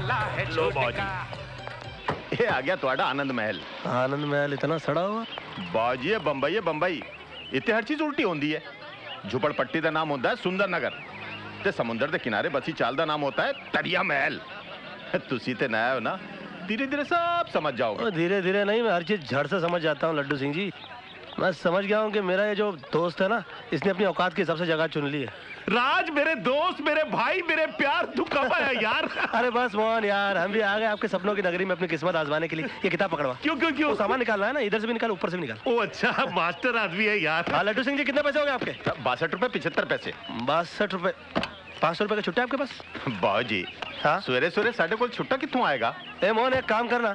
वाला है लो बाजी, ये आ गया ਤੁਹਾਡਾ आनंद महल। आनंद महल इतना सड़ा हुआ? बाजी बंबई है बंबई, इतने हर चीज उल्टी होती है। झुपड़पट्टी का नाम होता है सुंदर नगर, ते समुंदर के किनारे बसी चाल का नाम होता है तरिया महल। तुसी ते नया हो ना, धीरे धीरे सब समझ जाओगे। धीरे धीरे नहीं, मैं हर चीज झड़ से समझ जाता हूँ लड्डू सिंह जी। मैं समझ गया हूँ कि मेरा ये जो दोस्त है ना, इसने अपनी औकात के हिसाब से जगह चुन ली है। राज मेरे दोस्त, मेरे भाई, मेरे प्यार, तू कब आया यार? अरे बस मोहन यार, हम भी आ गए आपके सपनों की नगरी में अपनी किस्मत आजमाने के लिए। ये किताब पकड़वा। क्यों क्यों क्यों? सामान निकालना है ना, इधर से भी निकाल, ऊपर से भी निकाल। ओ अच्छा, मास्टर आदमी है यार। हाँ लड्डू सिंह जी, कितने पैसे हो गए आपके? 62 रुपए 75 पैसे। 62 रुपए। 500 रुपए का छुट्टा आपके पास? बाजी हाँ सवेरे सवेरे साढ़े को छुट्टा कितों आएगा? ए मोहन, एक काम करना,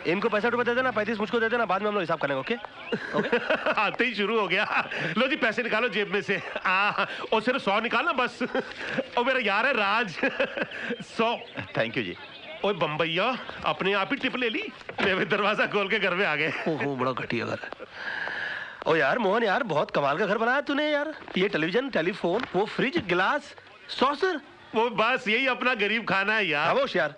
इनको 65 रुपए दे देना, 35 मुझको दे देना, बाद में हम लोग हिसाब करेंगे। Okay okay. आते ही शुरू हो गया। लो जी पैसे निकालो जेब में से। और सिर्फ 100 निकालना बस। और मेरा यार है राज। 100। थैंक यू जी। ओए बम्बैया, अपने आप ही टिप ले ली। मैं दरवाजा खोल के घर में आ गए। ओहो, बड़ा घटिया घर है। ओ यार मोहन यार, बहुत कमाल का घर बनाया तूने यार। ये टेलीविजन, टेलीफोन, वो फ्रिज, गिलास, सॉसर। वो बस यही अपना गरीब खाना है यार। खामोश यार,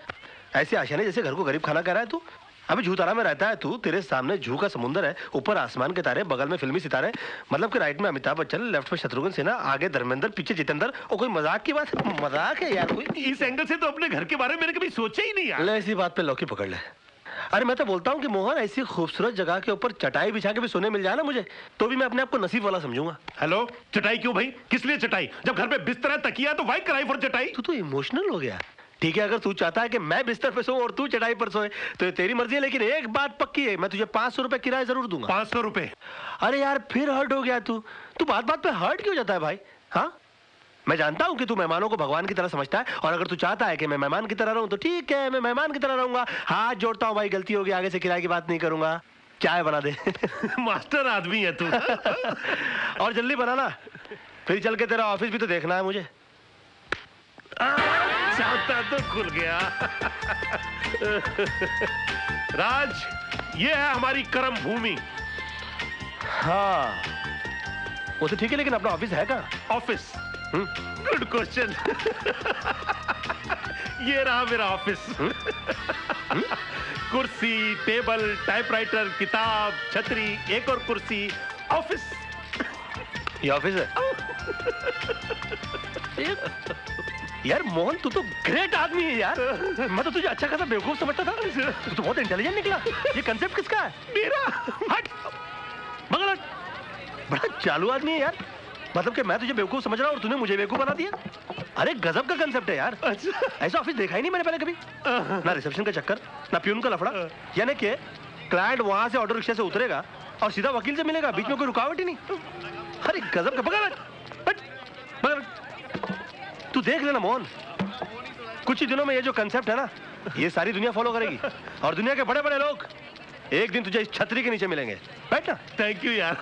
ऐसे आशाने जैसे घर को गरीब खाना कह रहा है तू। अभी झूतारा में रहता है तू, तेरे सामने झू का समुंदर है, ऊपर आसमान के तारे, बगल में फिल्मी सितारे। मतलब कि राइट में अमिताभ बच्चन, लेफ्ट में शत्रुघ्न सिन्हा, आगे धर्मेंद्र, पीछे जितेंद्र। और कोई मजाक की बात? मजाक है यार कोई? इस एंगल से तो अपने घर के बारे में मैंने कभी सोचा ही नहीं यार। ले इसी बात पे लौकी पकड़ ले। अरे मैं तो बोलता हूँ कि मोहन, ऐसी खूबसूरत जगह के ऊपर चटाई बिछा के भी सोने मिल जाए ना मुझे, तो भी मैं अपने आप को नसीब वाला समझूंगा। हेलो, चटाई क्यों भाई? किस लिए चटाई? जब घर पे बिस्तर है, तकिया, तो वाई कराई फॉर चटाई। तू तो इमोशनल हो गया। ठीक है, अगर तू चाहता है कि मैं बिस्तर पे सोऊं और तू चटाई पर सोए तो ये तेरी मर्जी है, लेकिन एक बात पक्की है, मैं तुझे 500 रुपए किराया जरूर दूंगा। 500 रुपए? अरे यार फिर हर्ट हो गया तू। तू बात बात पे हर्ट क्यों जाता है भाई? हाँ, मैं जानता हूं कि तू मेहमानों को भगवान की तरह समझता है, और अगर तू चाहता है कि मैं मेहमान की तरह रहूं तो ठीक है, मैं मेहमान की तरह रहूंगा। हाथ जोड़ता हूं भाई, गलती होगी, आगे से किराए की बात नहीं करूंगा। चाय बना दे। मास्टर आदमी है तू। और जल्दी बनाना, फिर चल के तेरा ऑफिस भी तो देखना है मुझे। चाहता तो खुल गया। राज, ये है हमारी कर्म भूमि। हाँ वो तो ठीक है, लेकिन अपना ऑफिस है कहाँ? ऑफिस? Good question. ये रहा मेरा ऑफिस। कुर्सी, टेबल, टाइपराइटर, किताब, छतरी, एक और कुर्सी, ऑफिस। ये ऑफिस है? यार मोहन, तू तो ग्रेट आदमी है यार। मैं तो तुझे अच्छा खासा बेवकूफ समझता था, तू तो बहुत इंटेलिजेंट निकला। ये कंसेप्ट किसका है? मेरा। हट, बगल हट। बड़ा चालू आदमी है यार। मतलब कि मैं तुझे बेवकूफ समझ रहा हूँ और तूने मुझे बेवकूफ बना दिया। अरे गजब का कंसेप्ट है यार। अच्छा। ऐसा ऑफिस देखा ही नहीं मैंने पहले कभी। ना रिसेप्शन का चक्कर, ना प्यून का लफड़ा। यानी कि क्लाइंट वहां से ऑटो रिक्शा से उतरेगा और सीधा वकील से मिलेगा, बीच में कोई रुकावट ही नहीं। अरे गजब का। बगल हट, बगल हट। तू देख लेना मोहन, कुछ ही दिनों में ये जो कंसेप्ट है ना, ये सारी दुनिया फॉलो करेगी, और दुनिया के बड़े बड़े लोग एक दिन तुझे इस छतरी के नीचे मिलेंगे। बैठ ना। थैंक यू यार।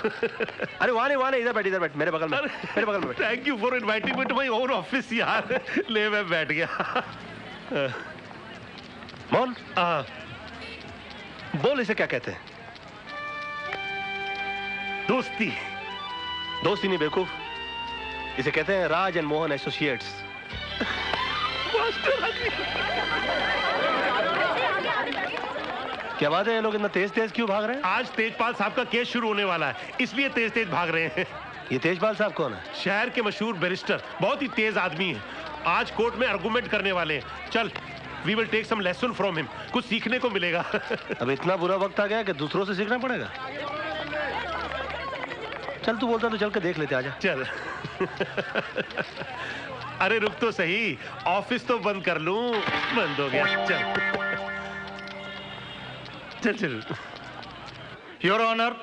अरे वहां नहीं, इधर बैठ, इधर बैठ, मेरे बगल में, मेरे बगल में बैठ। Thank you for inviting me to my own office यार। ले मैं बैठ गया। मोहन, बोल इसे क्या कहते हैं? दोस्ती। दोस्ती नहीं बेवकूफ, इसे कहते हैं राज एंड मोहन एसोसिएट्स। क्या बात है, ये लोग इतना तेज तेज क्यों भाग रहे हैं? आज तेजपाल साहब का केस शुरू होने वाला है, इसलिए तेज तेज भाग रहे हैं। ये तेजपाल साहब कौन है? शहर के मशहूर बैरिस्टर, बहुत ही तेज आदमी है। आज कोर्ट में आर्गुमेंट करने वाले हैं। चल, we will take some lesson from him, कुछ सीखने को मिलेगा। अब इतना बुरा वक्त आ गया कि दूसरों से सीखना पड़ेगा। चल तू बोलता तो चल के देख लेते, आजा। चल। अरे रुक तो सही, ऑफिस तो बंद कर लूं। बंद हो गया, चल चल चल। योर ऑनर,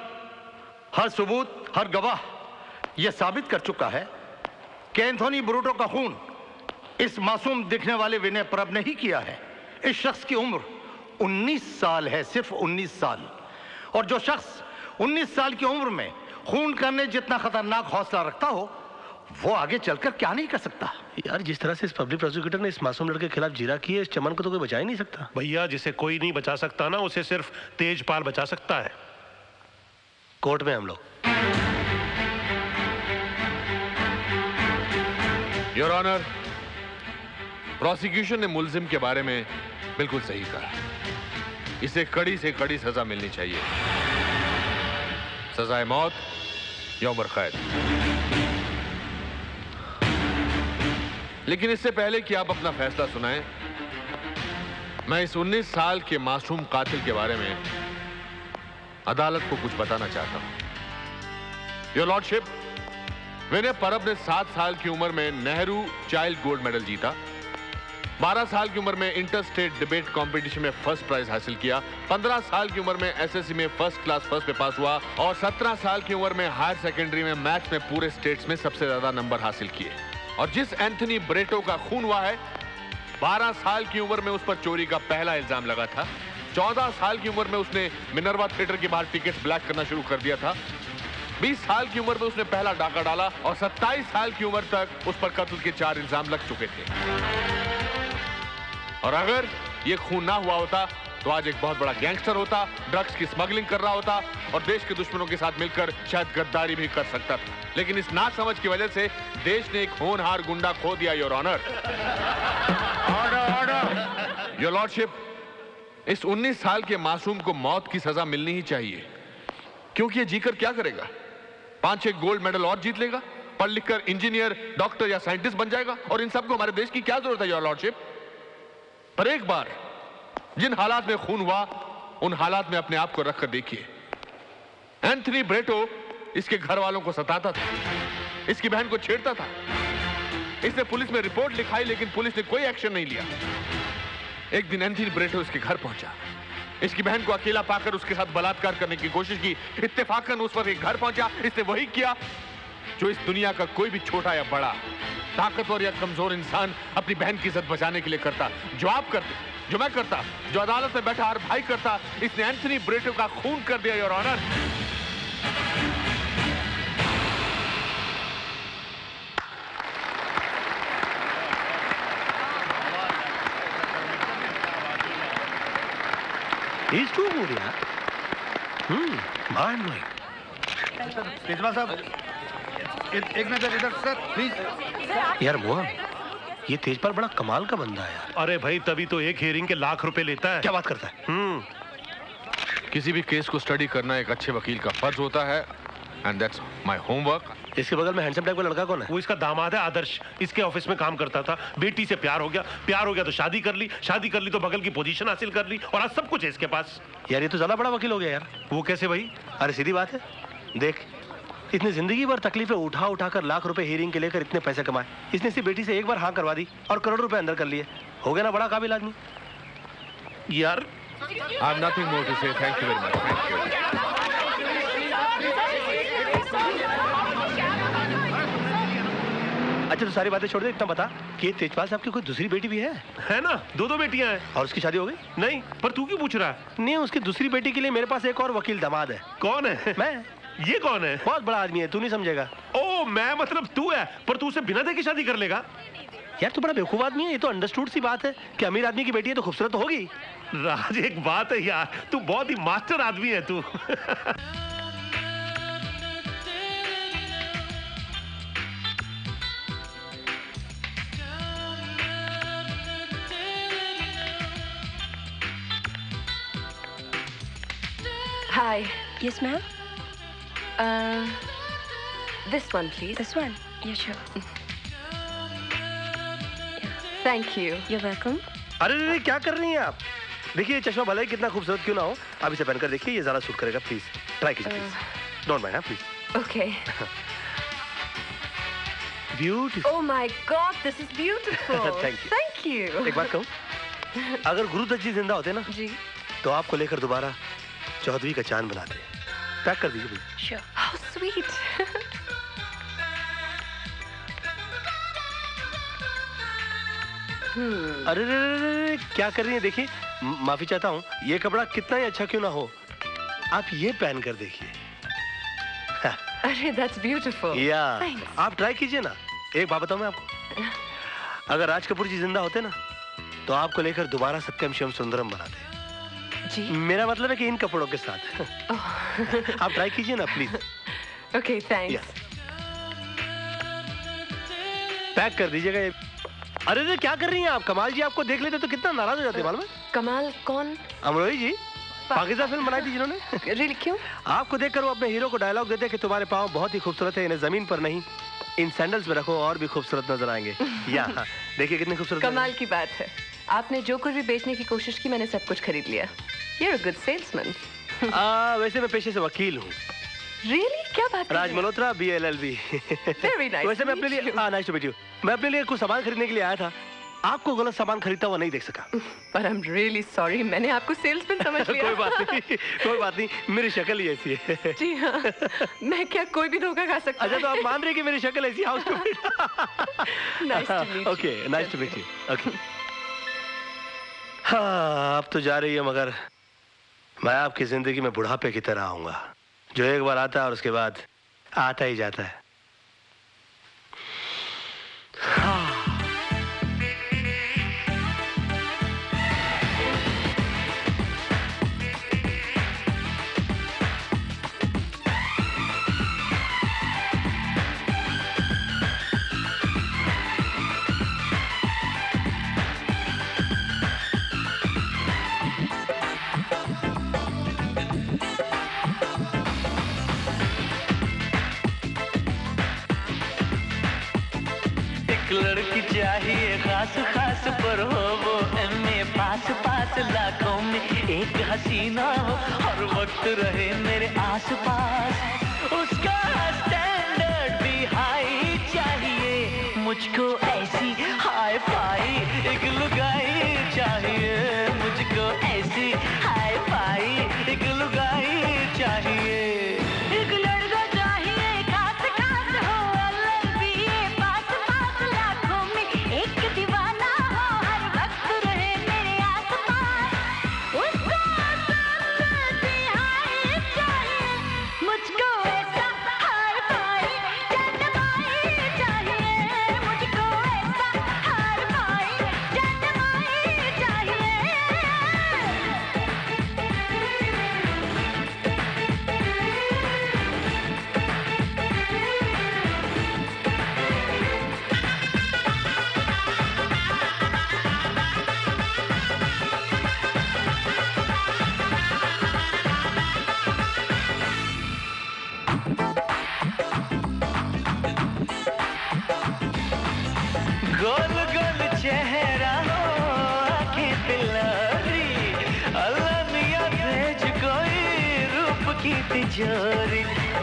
हर सबूत, हर गवाह यह साबित कर चुका है कि एंथोनी ब्रूटो का खून इस मासूम दिखने वाले विनय परब ने ही किया है। इस शख्स की उम्र 19 साल है, सिर्फ 19 साल। और जो शख्स 19 साल की उम्र में खून करने जितना खतरनाक हौसला रखता हो, वो आगे चलकर क्या नहीं कर सकता। यार जिस तरह से इस पब्लिक प्रोसिक्यूटर ने इस मासूम लड़के के खिलाफ जीरा की है, इस चमन को तो कोई बचा ही नहीं सकता। भैया, जिसे कोई नहीं बचा सकता ना, उसे सिर्फ तेजपाल बचा सकता है। कोर्ट में हम लोग। योर ऑनर, प्रोसिक्यूशन ने मुलजिम के बारे में बिल्कुल सही कहा। इसे कड़ी से कड़ी सजा मिलनी चाहिए, सजाए मौत या उम्र कैद। लेकिन इससे पहले कि आप अपना फैसला सुनाएं, मैं इस 19 साल के मासूम कातिल के बारे में अदालत को कुछ बताना चाहता हूं। योर लॉर्डशिप, विनय परब ने 7 साल की उम्र में नेहरू चाइल्ड गोल्ड मेडल जीता, 12 साल की उम्र में इंटर स्टेट डिबेट कंपटीशन में फर्स्ट प्राइज हासिल किया, 15 साल की उम्र में एसएससी में फर्स्ट क्लास फर्स्ट पे पास हुआ और 17 साल की उम्र में हायर सेकेंडरी में मैथ्स में पूरे स्टेट्स में सबसे ज्यादा नंबर हासिल किए। और जिस एंथनी ब्रेटो का खून हुआ है, 12 साल की उम्र में उस पर चोरी का पहला इल्जाम लगा था, 14 साल की उम्र में उसने मिनर्वा थिएटर के बाहर टिकट्स ब्लैक करना शुरू कर दिया था, 20 साल की उम्र में उसने पहला डाका डाला और 27 साल की उम्र तक उस पर कत्ल के 4 इल्जाम लग चुके थे। और अगर ये खून ना हुआ होता तो आज एक बहुत बड़ा गैंगस्टर होता, ड्रग्स की स्मगलिंग कर रहा होता और देश के दुश्मनों के साथ मिलकर शायद गद्दारी भी कर सकता था। लेकिन इस नासमझ की वजह से देश ने एक होनहार गुंडा खो दिया। Your honour, order. Your lordship, इस 19 साल के मासूम को मौत की सजा मिलनी ही चाहिए, क्योंकि ये जीकर क्या करेगा? 5-6 गोल्ड मेडल और जीत लेगा, पढ़ लिखकर इंजीनियर, डॉक्टर या साइंटिस्ट बन जाएगा और इन सबको हमारे देश की क्या जरूरत है? योर लॉर्डशिप, पर एक बार जिन हालात में खून हुआ उन हालात में अपने आप को रखकर देखिए। एंथनी ब्रेटो इसके घर वालों को सताता था, इसकी बहन को छेड़ता था, इसने पुलिस में रिपोर्ट लिखाई लेकिन पुलिस ने कोई एक्शन नहीं लिया। एक दिन एंथनी ब्रेटो इसके घर पहुंचा, इसकी बहन को अकेला पाकर उसके साथ बलात्कार करने की कोशिश की। इत्तेफाकन उस वक्त एक घर पहुंचा, इसने वही किया जो इस दुनिया का कोई भी छोटा या बड़ा, ताकतवर या कमजोर इंसान अपनी बहन की इज्जत बचाने के लिए करता। जो आप करते, जो मैं करता, जो अदालत में बैठा हर भाई करता, इसने एंथनी ब्रेटो का खून कर दिया। Your honour, He's too good, यार। mind blowing। प्रिंसिपल साहब, एक नजर इधर सर प्लीज। यार मोहन, ये तेजपाल बड़ा कमाल का बंदा है यार। अरे भाई, तभी तो एक हियरिंग के लाख रुपए लेता है। क्या बात करता है? किसी भी केस को स्टडी करना एक अच्छे वकील का फर्ज होता है, एंड दैट्स माय होमवर्क। इसके बगल में हैंडसम टाइप का लड़का कौन है? वो इसका दामाद है आदर्श, इसके ऑफिस में काम करता था। बेटी से प्यार हो गया तो शादी कर ली तो बगल की पोजीशन हासिल कर ली और आज सब कुछ है इसके पास। यार ये तो ज्यादा बड़ा वकील हो गया यार। वो कैसे भाई? अरे सीधी बात है, देख इसने जिंदगी भर तकलीफें उठा कर लाख रुपए हीरिंग के लेकर इतने पैसे कमाए। इसने इसी बेटी से एक बार हाँ करवा दी और करोड़ रुपए अंदर कर लिए। हो गया ना बड़ा काबिल आदमी यार। I have nothing more to say, thank you very much. Thank you. अच्छा तो सारी बातें छोड़ दे, इतना बता कि तेजपाल साहब की कोई दूसरी बेटी भी है ना? 2 बेटियां हैं। और उसकी शादी हो गई? नहीं, पर तू क्यों पूछ रहा है? नहीं, उसकी दूसरी बेटी के लिए मेरे पास एक और वकील दामाद है। कौन है? मैं। ये कौन है? बहुत बड़ा आदमी है, तू नहीं समझेगा। ओ, मैं मतलब तू है, पर तू उसे बिना देखे शादी कर लेगा? यार तू बड़ा बेवकूफ आदमी है, ये तो अंडरस्टूड सी बात है कि अमीर आदमी की बेटी है तो खूबसूरत तो होगी। राज, एक बात है यार, तू बहुत ही मास्टर आदमी है तू। Hi. Yes, ma'am. This one, please. This one. Yeah, sure. Thank you. You're welcome. अरे क्या कर रही हैं आप? देखिए चश्मा भले ही कितना खूबसूरत क्यों ना हो, आप इसे पहनकर देखिए, ये ज्यादा सूट करेगा। प्लीज ट्राई कीजिए, please. Don't mind, please. Okay. Beautiful. Oh my God, this is beautiful. Thank you. Thank you. एक बात कहूँ, अगर गुरुदत्त जी जिंदा होते ना जी। तो आपको लेकर दोबारा चौधरी का चांद बनाते। पैक कर दीजिए प्लीज। Sure. How sweet. अरे रे रे रे, क्या कर रही हैं? देखिए, माफी चाहता हूँ, ये कपड़ा कितना ही अच्छा क्यों ना हो, आप ये पहन कर देखिए। अरे that's beautiful. या Thanks. आप ट्राई कीजिए ना। एक बात बताऊं मैं आपको, अगर राज कपूर जी जिंदा होते ना तो आपको लेकर दोबारा सत्यम शिवम सुंदरम बनाते। जी। मेरा मतलब है कि इन कपड़ों के साथ। आप ट्राई कीजिए ना प्लीज। Okay, thanks. पैक कर दीजिएगा ये। अरे रे क्या कर रही हैं आप? कमाल जी आपको देख लेते तो कितना नाराज हो जाते हैं, मालूम है? कमाल कौन? अमरोही जी, पाकिस्तान फिल्म बनाई थी जिन्होंने। रियली क्यों? आपको देखकर वो अपने हीरो को डायलॉग देते कि तुम्हारे पाँव बहुत ही खूबसूरत है, इन्हें जमीन पर नहीं इन सैंडल्स में रखो और भी खूबसूरत नजर आएंगे। यहाँ देखिए कितने खूबसूरत। कमाल की बात है, आपने जो कुछ भी बेचने की कोशिश की मैंने सब कुछ खरीद लिया। You're a good salesman. वैसे मैं पेशे से वकील हूँ। Really? क्या बात कर रहे राज हैं? मल्होत्रा, BLLB। Very nice वैसे मैं to अपने meet लिए you. Nice to meet you. मैं अपने लिए कुछ सामान खरीदने के लिए आया था, आपको गलत सामान खरीदता हुआ नहीं देख सका। But I'm really sorry, मैंने आपको सेल्समैन समझ लिया। कोई बात नहीं, कोई बात नहीं, मेरी शक्ल ही ऐसी है। जी हाँ, मैं क्या कोई भी धोखा खा सकता अच्छा है? तो आप मान रहे हैं कि मेरी शक्ल ऐसी? How stupid. Nice to meet you. Okay, nice to meet you. Okay. हाँ, अब तो जा रही है, मगर मैं आपकी जिंदगी में बुढ़ापे की तरह आऊंगा, जो एक बार आता है और उसके बाद आता ही जाता है। लड़की चाहिए खास खास पर हो वो MA पास पास, लाखों में एक हसीना हो हर वक्त रहे मेरे आस पास, उसका स्टैंडर्ड भी हाई चाहिए, मुझको ऐसी हाई फाई एक लुगाई चाहिए, मुझको ऐसी हाई फाई एक लुगाई चाहिए। एक लड़का चाहिए खास खास हो LLBA पास पास, लाखों में एक दीवाना हो हर वक्त रहे मेरे आस पास, उसको संस्कृति हाई चाहिए, मुझको ऐसा हाई फाई जन्माई चाहिए, मुझको ऐसा हाई फाई जन्माई चाहिए। गोल गोल चेहरा हो आंखें तिलोरी, अल्लाह मियां भेज कोई रूप की तिजोरी,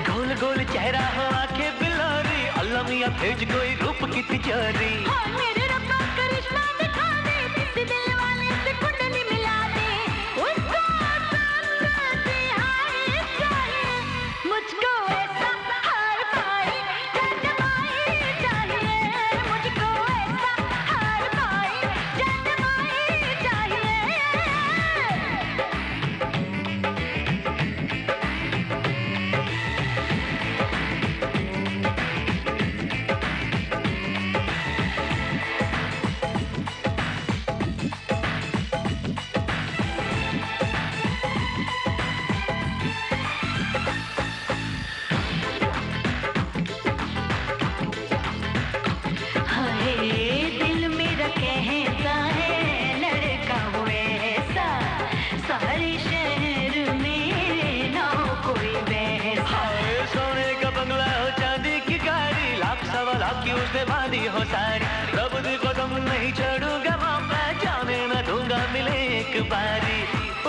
गोल गोल चेहरा हो आंखें बिलोरी, अल्लाह मियां भेज कोई रूप की तिजोरी। मेरे रब्बा करिश्मा दिखा दे, किसी दिल वाले से कुंडली मिला दे, उसको संस्कृति हाई चाहिए, मुझको ऐसा हाई फाई जन्माई चाहिए, मुझको ऐसा हाई फाई जन्माई चाहिए। हाय दिल मेरा कहता है लड़का हो ऐसा, सारे शहर में ना हो कोई वैसा। हाय सोने का बंगला हो चांदी की गाड़ी, लाख सवा लाख की उसने बांधी हो सारी, रब दी कदम नहीं छोड़ूंगा मौका, जाने न दूंगा मिले एक बारी,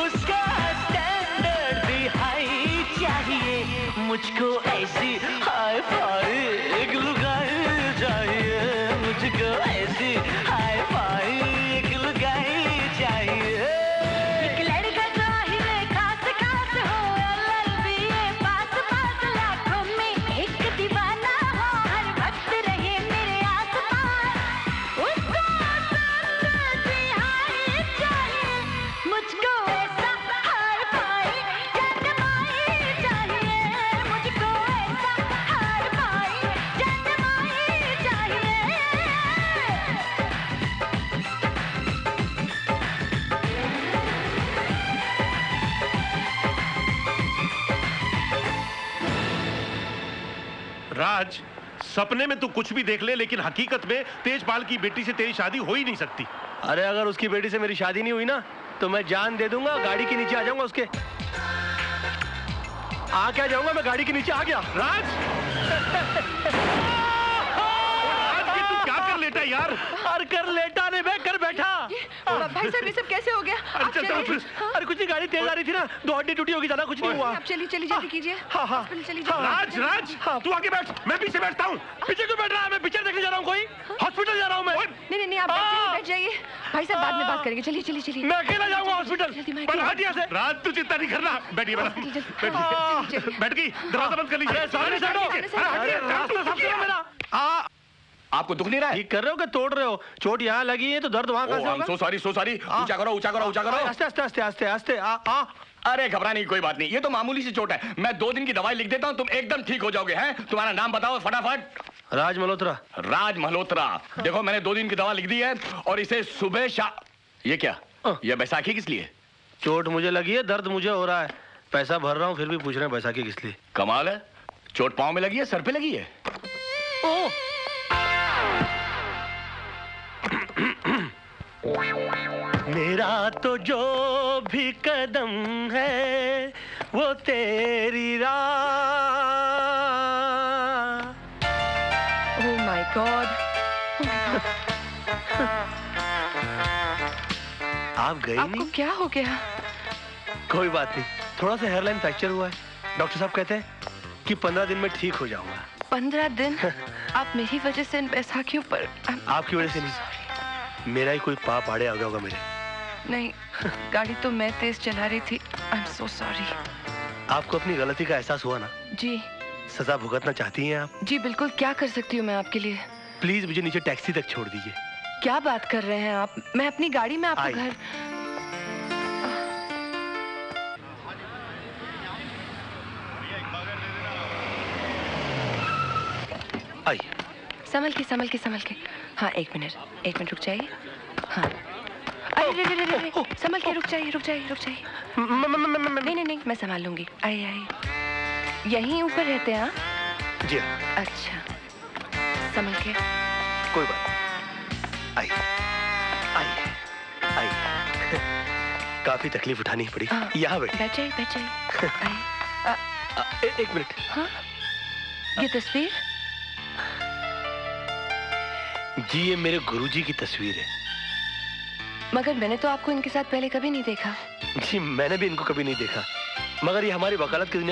उसका स्टैंडर्ड भी हाई चाहिए, मुझको ऐसी हाई फाई एक लुगाई चाहिए, मुझको ऐसी हाई फाई एक लुगाई चाहिए। एक लड़का चाहिए खास खास हो LLBA पास पास, लाखों में एक दीवाना हो हर वक्त रहे मेरे आस पास, उसको संस्कृति हाई चाहिए, मुझको ऐसा हाई फाई जन्माई चाहिए, मुझको ऐसा हाई फाई जन्माई चाहिए। राज, सपने में तू कुछ भी देख ले, लेकिन हकीकत में तेजपाल की बेटी से तेरी शादी हो ही नहीं सकती। अरे अगर उसकी बेटी से मेरी शादी नहीं हुई ना तो मैं जान दे दूंगा, गाड़ी के नीचे आ जाऊंगा उसके। आ क्या जाऊंगा मैं, गाड़ी के नीचे आ गया। राज तू क्या कर लेटा यार? हर कर लेटा ने बे कर बैठा। भाई साहब ये सब कैसे हो गया? आप चल, चलिए। चल, अरे कुछ नहीं, गाड़ी तेज आ रही थी ना, दो हड्डी टूटी होगी, ज्यादा कुछ नहीं हुआ। आप चलिए चलिए जल्दी कीजिए। हाँ हाँ हॉस्पिटल चलिए। राज राज तू आगे बैठ, मैं पीछे बैठता हूँ। पीछे क्यों बैठ रहा है? मैं पिक्चर देखने जा रहा हूँ, कोई हॉस्पिटल जा रहा हूँ मैं। नहीं नहीं आप बैठ जाइए। भाई साहब बाद में बात करेंगे। चलिए चलिए चलिए। मैं अकेला जाऊंगा हॉस्पिटल। जल्दी मैं पर हट यहाँ से। राज तू चिंता नहीं करना, बैठिए मैडम, बैठिए। बैठ गई, दरवाजा बंद कर लीजिए। सारे साइडो। अरे रास्ता साफ करो मेरा। आपको दुख नहीं रहा है? ठीक कर रहे हो कि तोड़ रहे हो? चोट यहाँ लगी है तो दर्द वहाँ कहाँ से होगा? So sorry. ऊंचा करो ऊंचा करो ऊंचा करो। आस्ते आस्ते आस्ते आस्ते आस्ते। अरे घबराने की कोई बात नहीं, ये तो मामूली सी चोट है। मैं 2 दिन की दवाई लिख देता हूँ, तुम एकदम ठीक हो जाओगे। हैं? तुम्हारा नाम बताओ फटाफट। राज मल्होत्रा। राज मल्होत्रा। देखो मैंने 2 दिन की दवा लिख दी है और इसे सुबह ये क्या? ये बैसाखी किस लिए? चोट मुझे लगी है, दर्द मुझे हो रहा है, पैसा भर रहा हूँ, फिर भी पूछ रहे हैं बैसाखी किस लिए। कमाल है, चोट पाँव में लगी है, सर पे लगी है। मेरा तो जो भी कदम है वो तेरी राह। Oh my God. आप गई आपको नहीं? क्या हो गया? कोई बात नहीं, थोड़ा सा हेयरलाइन फ्रैक्चर हुआ है। डॉक्टर साहब कहते हैं कि 15 दिन में ठीक हो जाऊंगा। 15 दिन? आप मेरी वजह से इन बैसाखियों पर आपकी वजह से नहीं, मेरा ही कोई पाप आड़े आ गया होगा मेरे। नहीं, गाड़ी तो मैं तेज चला रही थी। I am so sorry. आपको अपनी गलती का एहसास हुआ ना? जी। सजा भुगतना चाहती हैं आप? जी बिल्कुल। क्या कर सकती हूँ मैं आपके लिए? प्लीज मुझे नीचे टैक्सी तक छोड़ दीजिए। क्या बात कर रहे हैं आप? मैं अपनी गाड़ी में आपको घर। आइए। संभल के। हाँ एक मिनट रुक जाइए। हाँ अरे संभल के रुक जाइए। नहीं मैं संभाल लूंगी। आइए यहीं ऊपर रहते हैं आप? जी हाँ। अच्छा संभल के। कोई बात नहीं। आइए। काफी तकलीफ उठानी पड़ी। यहाँ बैठ जाइए। एक मिनट। हाँ ये तस्वीर? जी ये मेरे गुरुजी की तस्वीर है। मगर मैंने तो आपको इनके साथ पहले कभी नहीं देखा। जी मैंने भी इनको कभी नहीं देखा, मगर ये हमारी वकालत की दुनिया